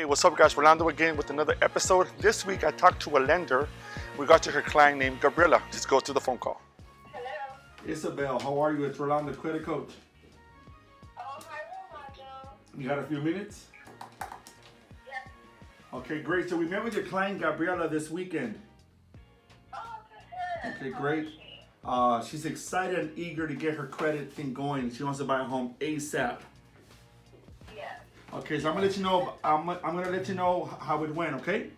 Hey, what's up guys? Rolando again with another episode. This week I talked to a lender. We got to her client named Gabriela. Let's go to the phone call. Hello. Isabel, how are you? It's Rolando, credit coach. Oh, hi, Rolando. You got a few minutes? Yes. Okay, great. So we met with your client Gabriela this weekend. Oh, good. Okay, How great. is she? She's excited and eager to get her credit thing going. She wants to buy a home ASAP. Yes. Okay, so I'm gonna let you know. I'm gonna let you know how it went. Okay.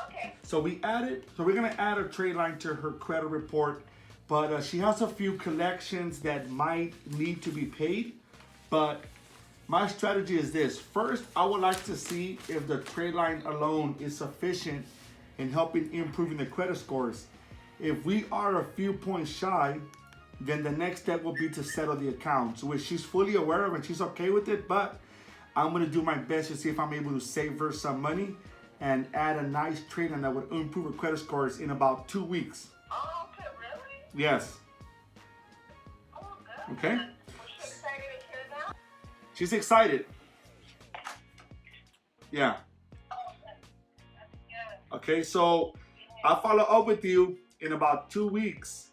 Okay. So we're gonna add a trade line to her credit report, but she has a few collections that might need to be paid. But my strategy is this: first, I would like to see if the trade line alone is sufficient in helping improving the credit scores. If we are a few points shy, then the next step will be to settle the account, which she's fully aware of and she's okay with it. But I'm gonna do my best to see if I'm able to save her some money and add a nice trade line that would improve her credit scores in about 2 weeks. Oh, okay, really? Yes. Oh, good. Okay. Was she excited to hear that? She's excited. Yeah. Oh, that's good. Okay, so I'll follow up with you in about 2 weeks.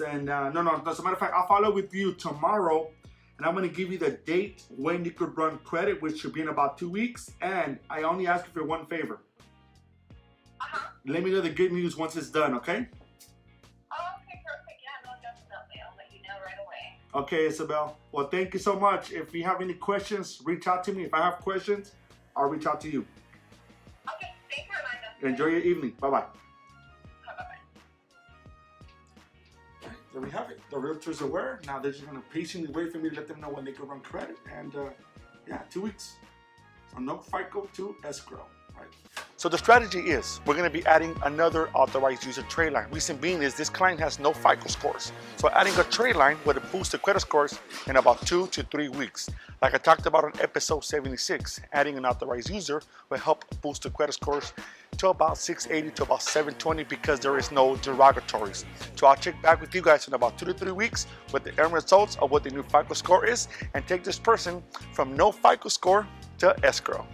And as a matter of fact, I'll follow up with you tomorrow, and I'm gonna give you the date when you could run credit, which should be in about 2 weeks. And I only ask you for one favor. Let me know the good news once it's done, okay? Oh, okay, perfect. Yeah, no, definitely. I'll let you know right away. Okay, Isabel. Well, thank you so much. If you have any questions, reach out to me. If I have questions, I'll reach out to you. Okay, thank you, Rolando. Enjoy your evening. Bye-bye. Bye-bye. There we have it. The realtor's aware. Now they're just gonna patiently wait for me to let them know when they can run credit. And yeah, 2 weeks. So no FICO to escrow, right? So the strategy is we're going to be adding another authorized user trade line. Reason being is this client has no FICO scores. So adding a trade line would boost the credit scores in about 2 to 3 weeks. Like I talked about on episode 76, adding an authorized user will help boost the credit scores to about 680 to about 720 because there is no derogatories. So I'll check back with you guys in about 2 to 3 weeks with the end results of what the new FICO score is and take this person from no FICO score to escrow.